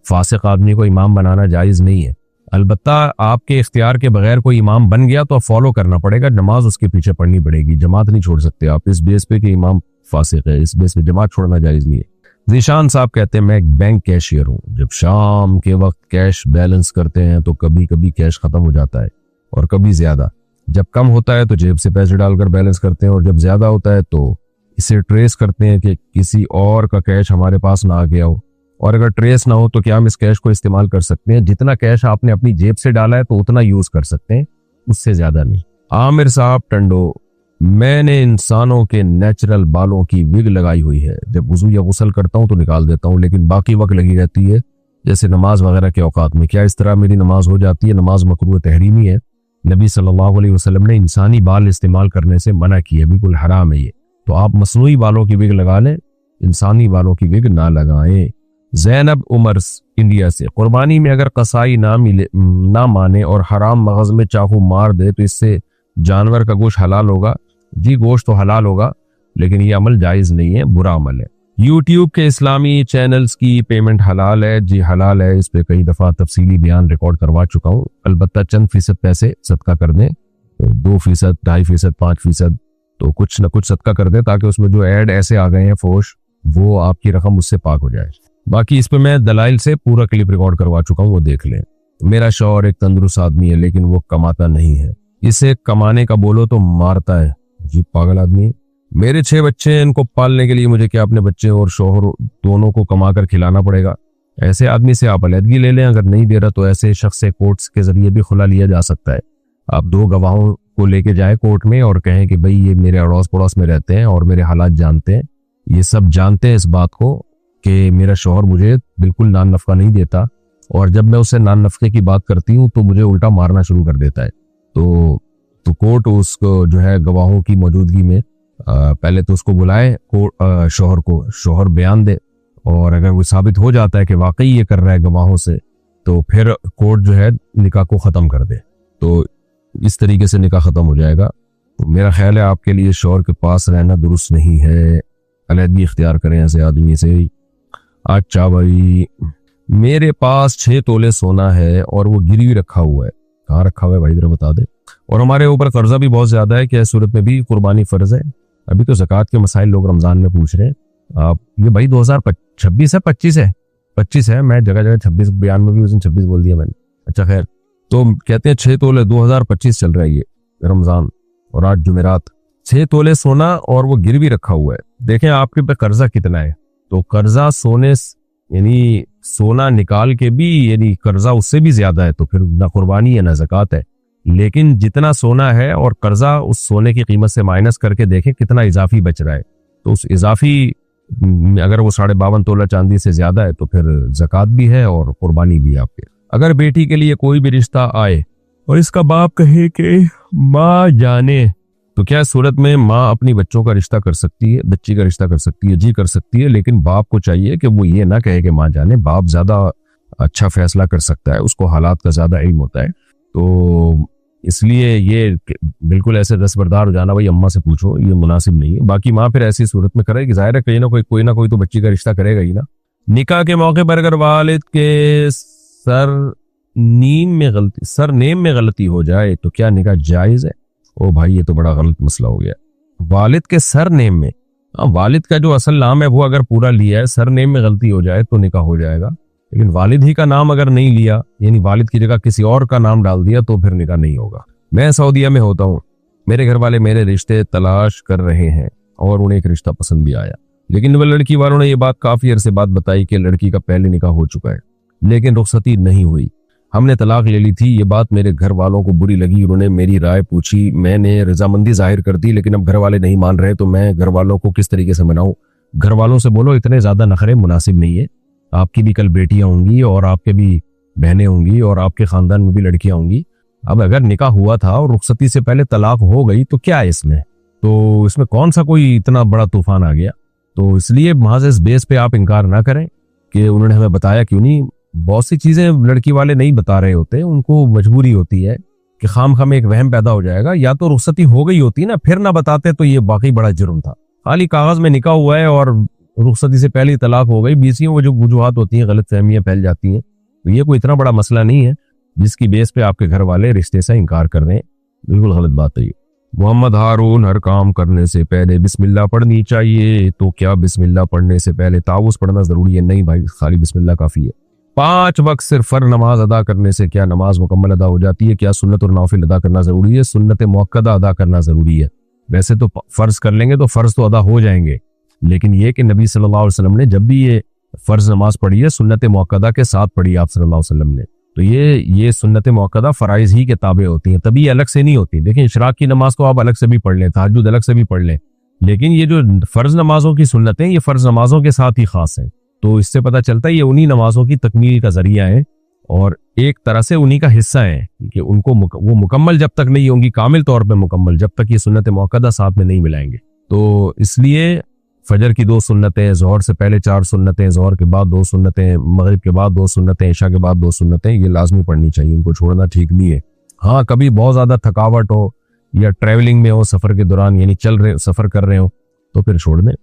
فاسق آدمی کو امام بنانا جائز نہیں ہے، البتہ آپ کے اختیار کے بغیر کوئی امام بن گیا تو فالو کرنا پڑے گا، نماز اس کے پیچھے پڑھنی پڑے گی، جماعت نہیں چھوڑ سکتے آپ اس بیس پہ کہ امام فاسق ہے، اس بیس پہ جماعت چھوڑنا جائز نہیں ہے۔ ذیشان صاحب کہتے ہیں: میں ایک بینک کیشیئر ہوں، جب شام کے وقت کیش بیلنس کرتے ہیں تو کبھی کبھی کیش ختم ہو جاتا ہے اور کبھی زیادہ، جب کم ہوتا ہے تو جیب سے پیسے ڈال کر بیلنس کرتے ہیں، اور جب زیادہ ہوتا ہے تو اسے ٹریس کرتے ہیں کہ کسی اور کا کیش ہمارے پاس نہ آ گیا ہو، اور اگر ٹریس نہ ہو تو کیا ہم اس کیش کو استعمال کر سکتے ہیں؟ جتنا کیش آپ نے اپنی جیب سے ڈالا ہے تو اتنا یوز کر سکتے ہیں، اس سے زیادہ نہیں۔ عامر صاحب ٹنڈو: میں نے انسانوں کے نیچرل بالوں کی وگ لگائی ہوئی ہے، جب وضو یا غسل کرتا ہوں تو نکال دیتا ہوں، لیکن باقی وقت لگی رہتی ہے جیسے نماز وغیرہ کے اوقات میں، کیا اس طرح میری نماز ہو جاتی ہے؟ نماز مکروہ تحریمی ہے، نبی صلی اللہ علیہ وسلم نے انسانی بال استعمال کرنے سے منع کیا، بالکل حرام ہے یہ، تو آپ مصنوعی بالوں کی وگ لگا لیں، انسانی بالوں کی وگ نہ لگائیں۔ زینب عمر انڈیا سے: قربانی میں اگر قصائی نہ مانے اور حرام مغز میں چاقو مار دے تو اس سے جانور کا گوشت حلال ہوگا؟ جی گوشت تو حلال ہوگا، لیکن یہ عمل جائز نہیں ہے، برا عمل ہے۔ یوٹیوب کے اسلامی چینلز کی پیمنٹ حلال ہے؟ جی حلال ہے، اس پہ کئی دفعہ تفصیلی بیان ریکارڈ کروا چکا ہوں، البتہ چند فیصد پیسے صدقہ کر دیں، 2%، 2.5%، 5%، تو کچھ نہ کچھ صدقہ کر دیں تاکہ اس میں جو ایڈ ایسے آ گئے ہیں فوش وہ آپ کی رقم اس سے پاک ہو جائے۔ باقی اس پہ میں دلائل سے پورا کلپ ریکارڈ کروا چکا ہوں، وہ دیکھ لیں۔ میرا شوہر ایک تندرست آدمی ہے لیکن وہ کماتا نہیں ہے، اسے کمانے کا بولو تو مارتا ہے۔ جی پاگل آدمی ہے۔ میرے 6 بچے ہیں، ان کو پالنے کے لیے مجھے کیا اپنے بچے اور شوہر دونوں کو کما کر کھلانا پڑے گا؟ ایسے آدمی سے آپ علیحدگی لے لیں، اگر نہیں دے رہا تو ایسے شخص سے کورٹس کے ذریعے بھی خلا لیا جا سکتا ہے۔ آپ 2 گواہوں کو لے کے جائیں کورٹ میں اور کہیں کہ بھئی یہ میرے اڑوس پڑوس میں رہتے ہیں اور میرے حالات جانتے ہیں، یہ سب جانتے ہیں اس بات کو کہ میرا شوہر مجھے بالکل نان نفقہ نہیں دیتا، اور جب میں اسے نان نفقے کی بات کرتی ہوں تو مجھے الٹا مارنا شروع کر دیتا ہے۔ تو کورٹ اس کو جو ہے گواہوں کی موجودگی میں پہلے تو اس کو بلائے شوہر کو، شوہر بیان دے، اور اگر وہ ثابت ہو جاتا ہے کہ واقعی یہ کر رہا ہے گواہوں سے تو پھر کورٹ جو ہے نکاح کو ختم کر دے، تو اس طریقے سے نکاح ختم ہو جائے گا۔ تو میرا خیال ہے آپ کے لیے شوہر کے پاس رہنا درست نہیں ہے، علیحدگی اختیار کریں ایسے آدمی سے۔ اچھا بھائی، میرے پاس 6 تولے سونا ہے اور وہ گروی رکھا ہوا ہے۔ کہاں رکھا ہوا ہے بھائی ذرا بتا دے؟ اور ہمارے اوپر قرضہ بھی بہت زیادہ ہے، کیا اس صورت میں بھی قربانی فرض ہے؟ ابھی تو زکوٰۃ کے مسائل لوگ رمضان میں پوچھ رہے ہیں آپ۔ یہ بھائی 2026 ہے 25 ہے، میں جگہ جگہ 26 بیان میں بھی اس دن 26 بول دیا میں نے۔ اچھا خیر، تو کہتے ہیں 6 تولے 2025 چل رہا ہے یہ رمضان، اور آج جمعرات۔ 6 تولے سونا اور وہ گروی رکھا ہوا ہے۔ دیکھیں آپ کے پہ قرضہ کتنا ہے، تو قرضہ یعنی سونا نکال کے بھی یعنی قرضہ اس سے بھی زیادہ ہے، تو پھر نہ قربانی ہے نہ زکوٰۃ ہے۔ لیکن جتنا سونا ہے اور قرضہ اس سونے کی قیمت سے مائنس کر کے دیکھیں کتنا اضافی بچ رہا ہے، تو اس اضافی اگر وہ 52.5 تولہ چاندی سے زیادہ ہے تو پھر زکوٰۃ بھی ہے اور قربانی بھی آپ کے۔ اگر بیٹی کے لیے کوئی بھی رشتہ آئے اور اس کا باپ کہے کہ ماں جانے، تو کیا صورت میں ماں اپنی بچوں کا رشتہ کر سکتی ہے، بچی کا رشتہ کر سکتی ہے؟ جی کر سکتی ہے، لیکن باپ کو چاہیے کہ وہ یہ نہ کہے کہ ماں جانے۔ باپ زیادہ اچھا فیصلہ کر سکتا ہے، اس کو حالات کا زیادہ علم ہوتا ہے، تو اس لیے یہ بالکل ایسے دستبردار ہو جانا بھائی اماں سے پوچھو، یہ مناسب نہیں ہے۔ باقی ماں پھر ایسی صورت میں کرے گی، ظاہر ہے کوئی نہ کوئی تو بچی کا رشتہ کرے گا ہی نا۔ نکاح کے موقع پر اگر والد کے سر نیم میں غلطی ہو جائے تو کیا نکاح جائز ہے؟ او بھائی یہ تو بڑا غلط مسئلہ ہو گیا۔ والد کے سر نیم میں، والد کا جو اصل نام ہے وہ اگر پورا لیا ہے، سر نیم میں غلطی ہو جائے تو نکاح ہو جائے گا، لیکن والد ہی کا نام اگر نہیں لیا، یعنی والد کی جگہ کسی اور کا نام ڈال دیا تو پھر نکاح نہیں ہوگا۔ میں سعودیہ میں ہوتا ہوں، میرے گھر والے میرے رشتے تلاش کر رہے ہیں اور انہیں ایک رشتہ پسند بھی آیا، لیکن وہ لڑکی والوں نے یہ بات کافی عرصے بعد بتائی کہ لڑکی کا پہلے نکاح ہو چکا ہے لیکن رخصتی نہیں ہوئی، ہم نے طلاق لے لی تھی۔ یہ بات میرے گھر والوں کو بری لگی، انہوں نے میری رائے پوچھی، میں نے رضامندی ظاہر کر دی، لیکن اب گھر والے نہیں مان رہے تو میں گھر والوں کو کس طریقے سے مناؤں؟ گھر والوں سے بولو اتنے زیادہ نخرے مناسب نہیں ہے، آپ کی بھی کل بیٹیاں ہوں گی اور آپ کے بھی بہنیں ہوں گی اور آپ کے خاندان میں بھی لڑکیاں ہوں گی۔ اب اگر نکاح ہوا تھا اور رخصتی سے پہلے طلاق ہو گئی تو کیا ہے اس میں کون سا کوئی اتنا بڑا طوفان آ گیا؟ تو اس لیے محض اس بیس پہ آپ انکار نہ کریں کہ انہوں نے ہمیں بتایا کیوں نہیں۔ بہت سی چیزیں لڑکی والے نہیں بتا رہے ہوتے، ان کو مجبوری ہوتی ہے کہ خام خام ایک وہم پیدا ہو جائے گا، یا تو رخصتی ہو گئی ہوتی نا پھر نہ بتاتے تو یہ واقعی بڑا جرم تھا۔ خالی کاغذ میں نکاح ہوا ہے اور رخصتی سے پہلے طلاق ہو گئی، بیسیوں وہ جو وجوہات ہوتی ہیں، غلط فہمیاں پھیل جاتی ہیں، تو یہ کوئی اتنا بڑا مسئلہ نہیں ہے جس کی بیس پہ آپ کے گھر والے رشتے سے انکار کر رہے ہیں، بالکل غلط بات ہے یہ۔ محمد ہارون، ہر کام کرنے سے پہلے بسم اللہ پڑھنی چاہیے، تو کیا بسم اللہ پڑھنے سے پہلے تعوذ پڑھنا ضروری ہے؟ نہیں بھائی، خالی بسم اللہ کافی ہے۔ 5 وقت صرف فرض نماز ادا کرنے سے کیا نماز مکمل ادا ہو جاتی ہے؟ کیا سنت اور نوافل ادا کرنا ضروری ہے؟ سنت مؤکدہ ادا کرنا ضروری ہے۔ ویسے تو فرض کر لیں گے تو فرض تو ادا ہو جائیں گے، لیکن یہ کہ نبی صلی اللہ علیہ وسلم نے جب بھی یہ فرض نماز پڑھی ہے سنت مؤکدہ کے ساتھ پڑھی آپ صلی اللہ علیہ وسلم نے، تو یہ سنت مؤکدہ فرائض ہی کے تابع ہوتی ہیں، تبھی الگ سے نہیں ہوتی۔ دیکھیں اشراق کی نماز کو آپ الگ سے بھی پڑھ لیں، تہجد الگ سے بھی پڑھ لیں، لیکن یہ جو فرض نمازوں کی سنتیں یہ فرض نمازوں کے ساتھ ہی خاص ہیں، تو اس سے پتہ چلتا ہے یہ انہی نمازوں کی تکمیل کا ذریعہ ہے اور ایک طرح سے انہی کا حصہ ہیں کہ ان کو وہ مکمل جب تک نہیں ہوں گی، کامل طور پہ مکمل جب تک یہ سنت مؤکدہ ساتھ میں نہیں ملائیں گے۔ تو اس لیے فجر کی 2 سنتیں، ظہر سے پہلے 4 سنتیں، ظہر کے بعد 2 سنتیں، مغرب کے بعد 2 سنتیں، عشاء کے بعد 2 سنتیں، یہ لازمی پڑھنی چاہیے، ان کو چھوڑنا ٹھیک نہیں ہے۔ ہاں کبھی بہت زیادہ تھکاوٹ ہو یا ٹریولنگ میں ہو، سفر کے دوران یعنی سفر کر رہے ہو تو پھر چھوڑ دیں،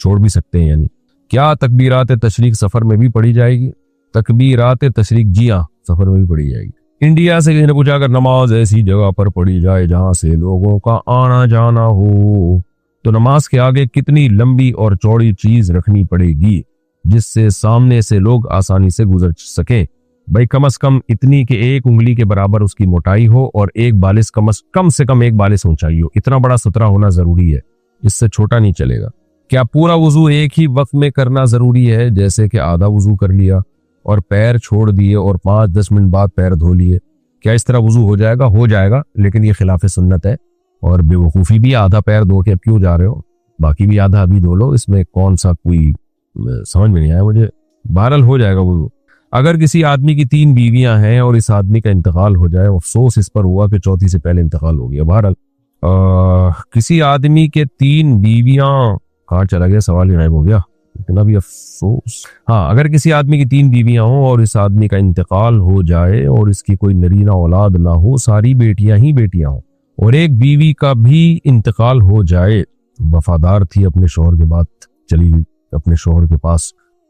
چھوڑ بھی سکتے ہیں۔ یعنی کیا تکبیرات تشریق سفر میں بھی پڑھی جائے گی؟ تکبیرات تشریق جی ہاں سفر میں بھی پڑھی جائے گی۔ انڈیا سے کسی نے پوچھا اگر نماز ایسی جگہ پر پڑھی جائے جہاں سے لوگوں کا آنا جانا ہو تو نماز کے آگے کتنی لمبی اور چوڑی چیز رکھنی پڑے گی جس سے سامنے سے لوگ آسانی سے گزر سکیں؟ بھائی کم از کم اتنی کہ 1 انگلی کے برابر اس کی موٹائی ہو اور ایک بالش کم سے کم 1 بالش اونچائی ہو. اتنا بڑا سترہ ہونا ضروری ہے, اس سے چھوٹا نہیں چلے گا. کیا پورا وضو ایک ہی وقت میں کرنا ضروری ہے, جیسے کہ آدھا وضو کر لیا اور پیر چھوڑ دیے اور 5-10 منٹ بعد پیر دھو لیے, کیا اس طرح وضو ہو جائے گا؟ ہو جائے گا, لیکن یہ خلاف سنت ہے. اور بے وقوفی بھی آدھا پیر دھو کے اب کیوں جا رہے ہو, باقی بھی آدھا ابھی دھو لو, اس میں کون سا کوئی سمجھ میں نہیں آیا مجھے. بہرحال ہو جائے گا وضو. اگر کسی آدمی کی 3 بیویاں ہیں اور اس آدمی کا انتقال ہو جائے, افسوس اس پر ہوا کہ چوتھی سے پہلے انتقال ہو گیا. بہرحال کسی آدمی کے 3 بیویاں, کہاں چلا گیا سوال ہی غائب ہو گیا, اتنا بھی افسوس. ہاں, اگر کسی آدمی کی 3 بیویاں ہوں اور اس آدمی کا انتقال ہو جائے اور اس کی کوئی نرینہ اولاد نہ ہو, ساری بیٹیاں ہی بیٹیاں ہوں, اور ایک بیوی کا بھی انتقال ہو جائے, وفادار تھی اپنے شوہر کے بعد چلی گئی اپنے شوہر کے پاس,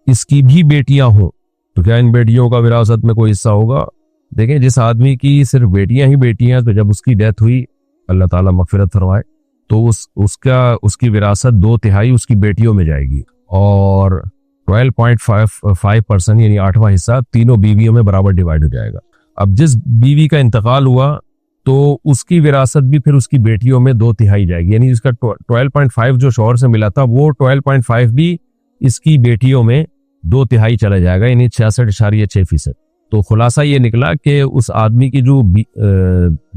اس کی بھی بیٹیاں ہوں, تو کیا ان بیٹیوں کا وراثت میں کوئی حصہ ہوگا؟ دیکھیں, جس آدمی کی صرف بیٹیاں ہی بیٹیاں, تو جب اس کی ڈیتھ ہوئی, اللہ تعالیٰ مغفرت فرمائے, تو اس کی وراثت 2/3 اس کی بیٹیوں میں جائے گی, اور 12.5% یعنی 8واں حصہ تینوں بیویوں میں برابر ڈیوائیڈ ہو جائے گا. اب جس بیوی کا انتقال ہوا تو اس کی وراثت بھی پھر اس کی بیٹیوں میں 2/3 جائے گی, یعنی اس کا 12.5 جو شوہر سے ملا تھا وہ 12.5 بھی اس کی بیٹیوں میں 2/3 چلا جائے گا, یعنی 66.6%. تو خلاصہ یہ نکلا کہ اس آدمی کی جو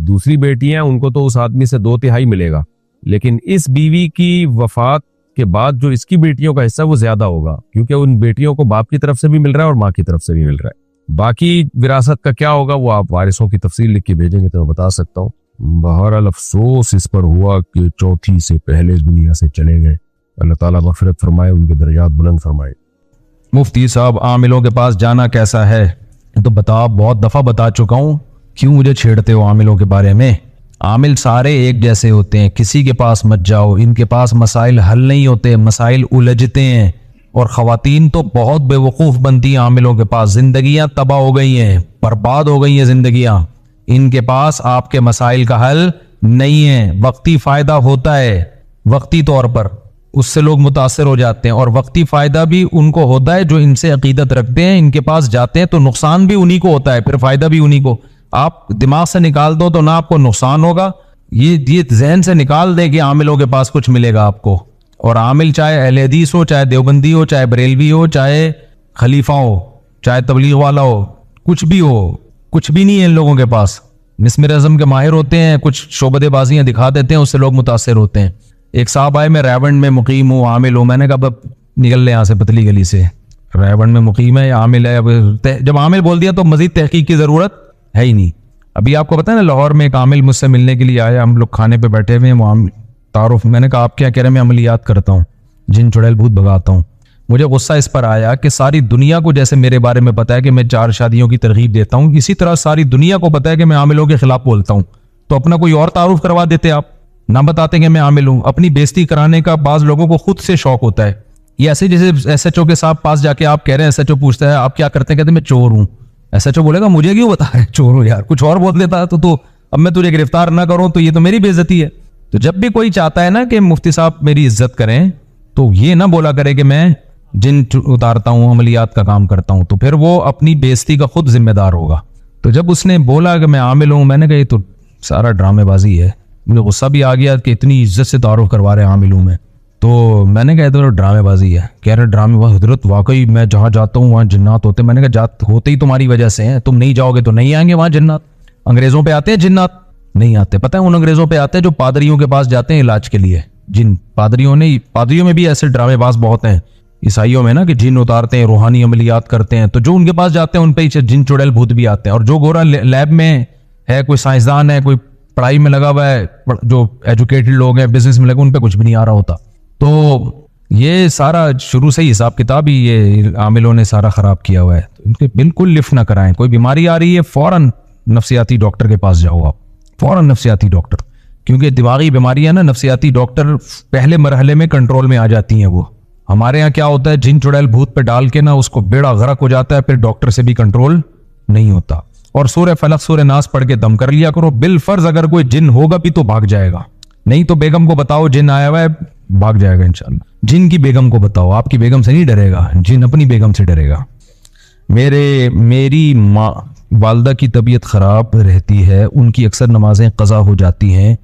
دوسری بیٹی ہیں ان کو تو اس آدمی سے 2/3 ملے گا, لیکن اس بیوی کی وفات کے بعد جو اس کی بیٹیوں کا حصہ وہ زیادہ ہوگا, کیونکہ ان بیٹیوں کو باپ کی طرف سے بھی مل رہا ہے اور ماں کی طرف سے بھی مل رہا ہے. باقی وراثت کا کیا ہوگا وہ آپ وارثوں کی تفصیل لکھ کے بھیجیں گے تو میں بتا سکتا ہوں. بہرحال افسوس اس پر ہوا کہ چوتھی سے پہلے دنیا سے چلے گئے. اللہ تعالیٰ مغفرت فرمائے, ان کے درجات بلند فرمائے. مفتی صاحب, عاملوں کے پاس جانا کیسا ہے؟ تو بہت دفعہ بتا چکا ہوں, کیوں مجھے چھیڑتے ہو عاملوں کے بارے میں؟ عامل سارے ایک جیسے ہوتے ہیں, کسی کے پاس مت جاؤ, ان کے پاس مسائل حل نہیں ہوتے, مسائل الجھتے ہیں. اور خواتین تو بہت بے وقوف بنتی ہیں عاملوں کے پاس, زندگیاں تباہ ہو گئی ہیں, برباد ہو گئی ہیں زندگیاں. ان کے پاس آپ کے مسائل کا حل نہیں ہے. وقتی فائدہ ہوتا ہے, وقتی طور پر اس سے لوگ متاثر ہو جاتے ہیں, اور وقتی فائدہ بھی ان کو ہوتا ہے جو ان سے عقیدت رکھتے ہیں. ان کے پاس جاتے ہیں تو نقصان بھی انہی کو ہوتا ہے, پھر فائدہ بھی انہی کو. آپ دماغ سے نکال دو تو نہ آپ کو نقصان ہوگا, یہ ذہن سے نکال دیں کہ عاملوں کے پاس کچھ ملے گا آپ کو. اور عامل چاہے اہل حدیث ہو, چاہے دیوبندی ہو, چاہے بریلوی ہو, چاہے خلیفہ ہو, چاہے تبلیغ والا ہو, کچھ بھی ہو, کچھ بھی نہیں ہے ان لوگوں کے پاس. مسمر اعظم کے ماہر ہوتے ہیں, کچھ شعبدے بازیاں دکھا دیتے ہیں, اس سے لوگ متاثر ہوتے ہیں. ایک صاحب آئے, میں ریونڈ میں مقیم ہوں, عامل ہوں. میں نے کہا نکل لے یہاں سے پتلی گلی سے, ریونڈ میں مقیم ہے یا عامل ہے؟ جب عامل بول دیا تو مزید تحقیق کی ضرورت ہے ہی نہیں. ابھی آپ کو پتا ہے نا, لاہور میں ایک عامل مجھ سے ملنے کے لیے آیا, ہم لوگ کھانے پہ بیٹھے ہوئے ہیں, تعارف. میں نے کہا آپ کیا کہہ رہے ہیں؟ میں عملیات کرتا ہوں, جن چڑیل بھوت بھگاتا ہوں. مجھے غصہ اس پر آیا کہ ساری دنیا کو جیسے میرے بارے میں پتا ہے کہ میں 4 شادیوں کی ترغیب دیتا ہوں, اسی طرح ساری دنیا کو پتا ہے کہ میں عاملوں کے خلاف بولتا ہوں. تو اپنا کوئی اور تعارف کروا دیتے, آپ نہ بتاتے کہ میں عامل ہوں. اپنی بےزتی کرانے کا بعض لوگوں کو خود سے شوق ہوتا ہے. یہ ایسے جیسے ایس ایچ او کے صاحب پاس جا کے آپ کہہ رہے ہیں, ایس ایچ او پوچھتا ہے آپ کیا کرتے ہیں, کہتے ہیں میں چور ہوں. ایس ایچ او بولے گا مجھے کیوں بتا رہے چور ہوں, یار کچھ اور بول دیتا تو اب میں تجھے گرفتار نہ کروں تو یہ تو میری بے عزتی ہے. تو جب بھی کوئی چاہتا ہے نا کہ مفتی صاحب میری عزت کریں, تو یہ نہ بولا کرے کہ میں جن اتارتا ہوں, عملیات کا کام کرتا ہوں, تو پھر وہ اپنی بے عزتی کا خود ذمہ دار ہوگا. تو جب اس نے بولا کہ میں عامل ہوں, میں نے کہا یہ تو سارا ڈرامے بازی ہے. مجھے غصہ بھی آ گیا کہ اتنی عزت سے تعارف کروا رہے عامل ہوں میں. تو میں نے کہا تو ڈرامے بازی ہے. کہہ رہے ڈرامے باز حضرت, واقعی میں جہاں جاتا ہوں وہاں جنات ہوتے. میں نے کہا ہوتے ہی تمہاری وجہ سے ہیں, تم نہیں جاؤ گے تو نہیں آئیں گے وہاں جنات. انگریزوں پہ آتے ہیں جنات؟ نہیں آتے. پتہ ہے ان انگریزوں پہ آتے ہیں جو پادریوں کے پاس جاتے ہیں علاج کے لیے. جن پادریوں میں بھی ایسے ڈرامے باز بہت ہیں عیسائیوں میں نا, کہ جن اتارتے ہیں, روحانی عملیات کرتے ہیں. تو جو ان کے پاس جاتے ہیں ان پہ جن چڑیل بھوت بھی آتے ہیں. اور جو گورا لیب میں ہے, کوئی سائنسدان ہے, کوئی پڑھائی میں لگا ہوا ہے, جو ایجوکیٹڈ لوگ ہیں, بزنس میں لگے, ان پہ کچھ بھی نہیں آ رہا ہوتا. تو یہ سارا شروع سے ہی حساب کتاب ہی یہ عاملوں نے سارا خراب کیا ہوا ہے. ان کے بالکل لفٹ نہ کرائیں. کوئی بیماری آ رہی ہے فوراً نفسیاتی ڈاکٹر کے پاس جاؤ, آپ فوراً نفسیاتی ڈاکٹر, کیونکہ دماغی بیماریاں نا نفسیاتی ڈاکٹر پہلے مرحلے میں کنٹرول میں آ جاتی ہیں. وہ ہمارے ہاں کیا ہوتا ہے, جن چڑیل بھوت پہ ڈال کے نا اس کو بیڑا غرق ہو جاتا ہے, پھر ڈاکٹر سے بھی کنٹرول نہیں ہوتا. اور سورہ فلق سورہ ناس پڑھ کے دم کر لیا کرو. بالفرض اگر کوئی جن ہوگا بھی تو بھاگ جائے گا, نہیں تو بیگم کو بتاؤ جن آیا ہوا ہے, بھاگ جائے گا انشاءاللہ۔ جن کی بیگم کو بتاؤ، آپ کی بیگم سے نہیں ڈرے گا، جن اپنی بیگم سے ڈرے گا۔ میری ماں والدہ کی طبیعت خراب رہتی ہے، ان کی اکثر نمازیں قضا ہو جاتی ہیں،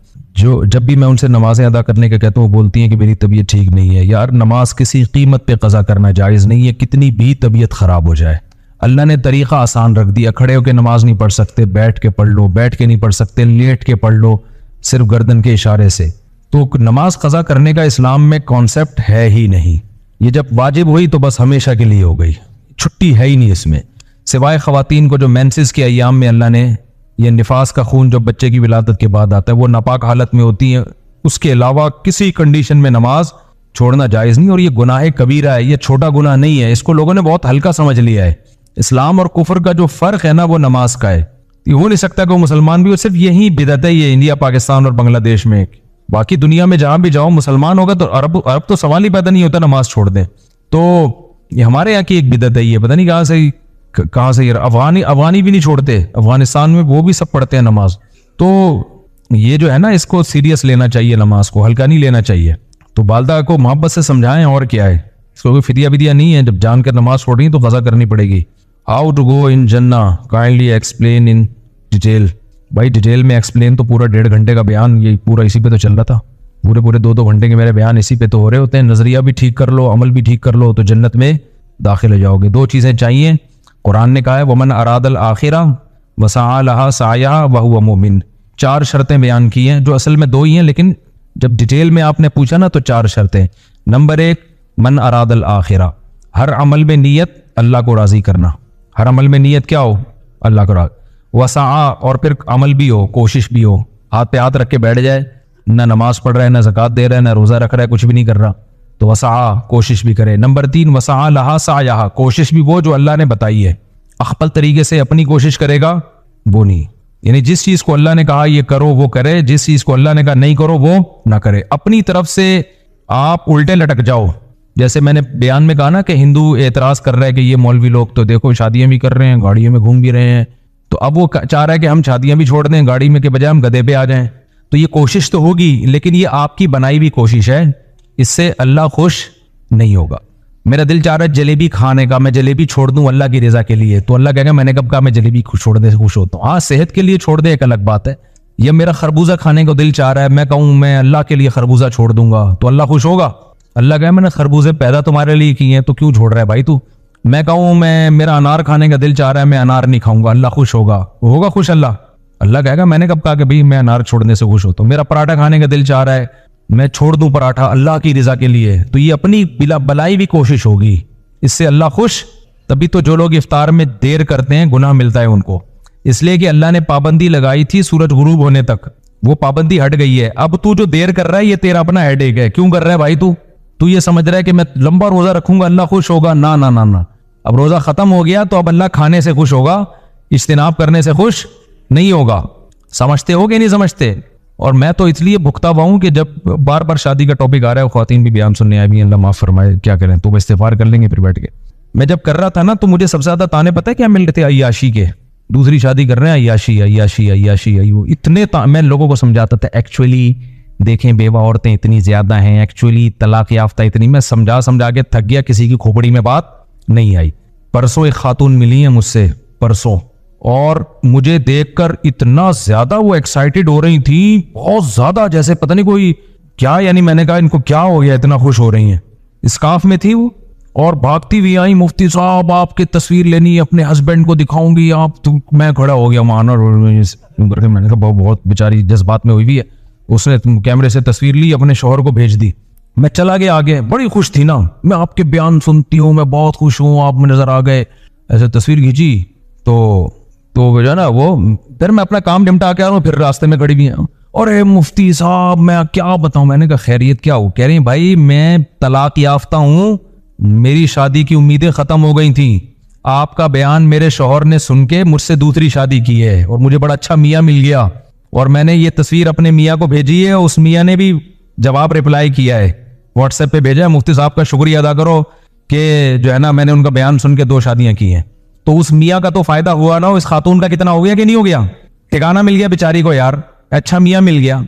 جب بھی میں ان سے نمازیں ادا کرنے کا کہتا ہوں وہ بولتی ہیں کہ میری طبیعت ٹھیک نہیں ہے۔ یار نماز کسی قیمت پہ قضا کرنا جائز نہیں ہے، کتنی بھی طبیعت خراب ہو جائے۔ اللہ نے طریقہ آسان رکھ دیا، کھڑے ہو کے نماز نہیں پڑھ سکتے بیٹھ کے پڑھ لو، بیٹھ کے نہیں پڑھ سکتے لیٹ کے پڑھ لو، صرف گردن کے اشارے سے۔ تو نماز قضا کرنے کا اسلام میں کانسیپٹ ہے ہی نہیں، یہ جب واجب ہوئی تو بس ہمیشہ کے لیے ہو گئی، چھٹی ہے ہی نہیں اس میں، سوائے خواتین کو جو مینسز کے ایام میں اللہ نے یہ نفاس کا خون جو بچے کی ولادت کے بعد آتا ہے وہ ناپاک حالت میں ہوتی ہیں، اس کے علاوہ کسی کنڈیشن میں نماز چھوڑنا جائز نہیں۔ اور یہ گناہ کبیرہ ہے، یہ چھوٹا گناہ نہیں ہے، اس کو لوگوں نے بہت ہلکا سمجھ لیا ہے۔ اسلام اور کفر کا جو فرق ہے نا وہ نماز کا ہے، یہ ہو نہیں سکتا کہ وہ مسلمان بھی ہو، صرف یہی بدعت ہے یہ انڈیا پاکستان اور بنگلہ دیش میں، باقی دنیا میں جہاں بھی جاؤ مسلمان ہوگا تو عرب تو سوال ہی پیدا نہیں ہوتا نماز چھوڑ دیں۔ تو یہ ہمارے یہاں کی ایک بدعت ہے، یہ پتہ نہیں کہاں سے افغانی بھی نہیں چھوڑتے، افغانستان میں وہ بھی سب پڑھتے ہیں نماز۔ تو یہ جو ہے نا اس کو سیریس لینا چاہیے، نماز کو ہلکا نہیں لینا چاہیے۔ تو والدہ کو محبت سے سمجھائیں، اور کیا ہے، اس کو کوئی فدیہ نہیں ہے، جب جان کر نماز چھوڑ رہی ہیں تو قضا کرنی پڑے گی۔ ہاؤ ٹو گو ان جنہ کائنڈلی ایکسپلین ان ڈیٹیل۔ بھائی ڈیٹیل میں ایکسپلین تو پورا 1.5 گھنٹے کا بیان یہ پورا اسی پہ تو چل رہا تھا، پورے 2 گھنٹے کے میرے بیان اسی پہ تو ہو رہے ہوتے ہیں۔ نظریہ بھی ٹھیک کر لو، عمل بھی ٹھیک کر لو تو جنت میں داخل ہو جاؤ گے۔ 2 چیزیں چاہیے، قرآن نے کہا ہے ومن اراد الآخرہ وسعی لہا سعیہا وہو مؤمن۔ 4 شرطیں بیان کی ہیں جو اصل میں 2 ہی ہیں، لیکن جب ڈیٹیل میں آپ نے پوچھا نا تو 4 شرطیں۔ نمبر 1 من اراد الآخرہ، ہر عمل میں نیت اللہ کو راضی کرنا، ہر عمل میں نیت کیا ہو، اللہ کو راضی۔ وسعی، اور پھر عمل بھی ہو، کوشش بھی ہو، ہاتھ پہ ہاتھ رکھ کے بیٹھ جائے، نہ نماز پڑھ رہا ہے، نہ زکوٰۃ دے رہا ہے، نہ روزہ رکھ رہا ہے، کچھ بھی نہیں کر رہا تو وسعی، کوشش بھی کرے۔ نمبر 3 وسعی لہا سعیہا، کوشش بھی وہ جو اللہ نے بتائی ہے، اخپل طریقے سے اپنی کوشش کرے گا وہ نہیں، یعنی جس چیز کو اللہ نے کہا یہ کرو وہ کرے، جس چیز کو اللہ نے کہا نہیں کرو وہ نہ کرے، اپنی طرف سے آپ الٹے لٹک جاؤ۔ جیسے میں نے بیان میں کہا نا کہ ہندو اعتراض کر رہا ہے کہ یہ مولوی لوگ تو دیکھو شادیاں بھی کر رہے ہیں، گاڑیوں میں گھوم بھی رہے ہیں، تو اب وہ چاہ رہا ہے کہ ہم شادیاں بھی چھوڑ دیں، گاڑی میں کے بجائے ہم گدھے پہ آ جائیں۔ تو یہ کوشش تو ہوگی، لیکن یہ آپ کی بنائی ہوئی کوشش ہے، اس سے اللہ خوش نہیں ہوگا۔ میرا دل چاہ رہا ہے جلیبی کھانے کا، میں جلیبی چھوڑ دوں اللہ کی رضا کے لیے، تو اللہ کہے گا میں نے کب کہا میں جلیبی چھوڑنے سے خوش ہوتا ہوں؟ ہاں صحت کے لیے چھوڑ دے ایک الگ بات ہے، یا میرا خربوزہ کھانے کو دل چاہ رہا ہے، میں کہوں میں اللہ کے لیے خربوزہ چھوڑ دوں گا تو اللہ خوش ہوگا؟ اللہ کہے میں نے خربوزے پیدا تمہارے لیے کیے ہیں تو کیوں چھوڑ رہا ہے بھائی تو؟ میں کہوں میرا انار کھانے کا دل چاہ رہا ہے، میں انار نہیں کھاؤں گا، اللہ خوش ہوگا؟ ہوگا خوش اللہ؟ اللہ کہے گا میں نے کب کہا کہ بھئی میں انار چھوڑنے سے خوش ہوتا ہوں؟ میرا پراٹھا کھانے کا دل چاہ رہا ہے، میں چھوڑ دوں پراٹھا اللہ کی رضا کے لیے، تو یہ اپنی بلائی بھی کوشش ہوگی، اس سے اللہ خوش؟ تبھی تو جو لوگ افطار میں دیر کرتے ہیں گناہ ملتا ہے ان کو، اس لیے کہ اللہ نے پابندی لگائی تھی سورج غروب ہونے تک، وہ پابندی ہٹ گئی ہے۔ اب تو جو دیر کر رہا ہے یہ تیرا اپنا ہیڈ ایک ہے، کیوں کر رہا ہے بھائی تو یہ سمجھ رہا ہے کہ میں لمبا روزہ رکھوں گا اللہ خوش ہوگا؟ نہ نہ نہ نہ، اب روزہ ختم ہو گیا تو اب اللہ کھانے سے خوش ہوگا، اجتناب کرنے سے خوش نہیں ہوگا۔ سمجھتے ہو کہ نہیں سمجھتے؟ اور میں تو اس لیے بھگتا ہوا ہوں کہ جب بار بار شادی کا ٹاپک آ رہا ہے، خواتین بھی بیان سننے آئی بھی ہیں، اللہ معاف فرمائے، کیا کریں تو استغفار کر لیں گے پھر بیٹھ کے۔ میں جب کر رہا تھا نا تو مجھے سب سے زیادہ تانے پتہ ہے کیا مل رہے تھے؟ عیاشی کے، دوسری شادی کر رہے ہیں، عیاشی عیاشی عیاشی، اتنے میں لوگوں کو سمجھاتا تھا ایکچولی دیکھیں بیوہ عورتیں اتنی زیادہ ہیں، ایکچولی طلاق یافتہ اتنی، میں سمجھا کے تھک گیا، کسی کی کھوپڑی میں بات نہیں آئی۔ پرسوں ایک خاتون ملی ہیں مجھ سے، پرسوں، اور مجھے دیکھ کر اتنا زیادہ وہ ایکسائٹڈ ہو رہی تھی، بہت زیادہ، جیسے پتہ نہیں کوئی کیا، یعنی میں نے کہا ان کو کیا ہو گیا اتنا خوش ہو رہی ہیں؟ اسکارف میں تھی وہ، اور بھاگتی ہوئی آئی، مفتی صاحب آپ کی تصویر لینی ہے، اپنے ہسبینڈ کو دکھاؤں گی آپ تو۔ میں کھڑا ہو گیا مانا، میں نے کہا بہت بیچاری جذبات میں ہوئی ہوئی ہے، اس نے کیمرے سے تصویر لی، اپنے شوہر کو بھیج دی، میں چلا گیا آگے، بڑی خوش تھی نا، میں آپ کے بیان سنتی ہوں، میں بہت خوش ہوں، آپ میں نظر آ گئے، ایسے تصویر کھینچی تو جو ہے نا وہ، پھر میں اپنا کام نمٹا کے آ رہا ہوں، پھر راستے میں کھڑی بھی ہیں، اور اے مفتی صاحب میں کیا بتاؤں؟ میں نے کہا خیریت کیا ہو؟ کہہ رہی ہیں بھائی میں طلاق یافتہ ہوں، میری شادی کی امیدیں ختم ہو گئی تھیں، آپ کا بیان میرے شوہر نے سن کے مجھ سے دوسری شادی کی ہے، اور مجھے بڑا اچھا میاں مل گیا، اور میں نے یہ تصویر اپنے میاں کو بھیجی ہے، اس میاں نے بھی جواب رپلائی کیا ہے، واٹس ایپ پہ بھیجا ہے، مفتی صاحب کا شکریہ ادا کرو کہ جو ہے نا میں نے ان کا بیان سن کے 2 شادیاں کی ہیں۔ تو اس میاں کا تو فائدہ ہوا نا، اس خاتون کا کتنا ہو گیا کہ نہیں ہو گیا؟ ٹھکانہ مل گیا بیچاری کو یار، اچھا میاں مل گیا۔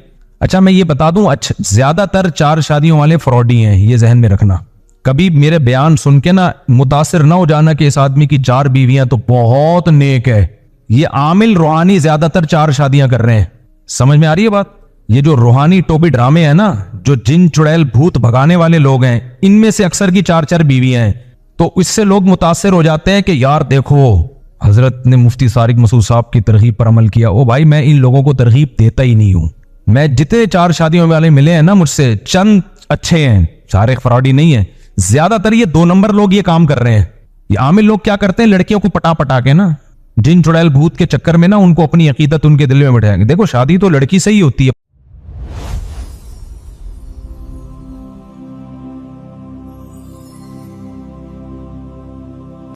اچھا میں یہ بتا دوں، اچھا زیادہ تر 4 شادیوں والے فراڈی ہیں، یہ ذہن میں رکھنا. کبھی میرے بیان سن کے نا متاثر نہ ہو جانا کہ اس آدمی کی 4 بیویاں تو بہت نیک ہے. یہ عامل روحانی زیادہ تر 4 شادیاں کر رہے ہیں. سمجھ میں آ رہی ہے بات؟ یہ جو روحانی ٹوپی ڈرامے ہیں نا، جو جن چڑیل بھوت بھگانے والے لوگ ہیں، ان میں سے اکثر کی 4 بیویاں ہیں. تو اس سے لوگ متاثر ہو جاتے ہیں کہ یار دیکھو حضرت نے مفتی طارق مسعود صاحب کی ترغیب پر عمل کیا. او بھائی میں ان لوگوں کو ترغیب دیتا ہی نہیں ہوں. میں جتنے 4 شادیوں والے ملے ہیں نا مجھ سے، چند اچھے ہیں، سارے فراڈی نہیں ہیں. زیادہ تر یہ 2 نمبر لوگ یہ کام کر رہے ہیں. یہ عامل لوگ کیا کرتے ہیں، لڑکیوں کو پٹا کے نا جن چڑیل بھوت کے چکر میں نا ان کو اپنی عقیدت ان کے دل میں بٹھائیں گے. دیکھو شادی تو لڑکی سے ہی ہوتی ہے.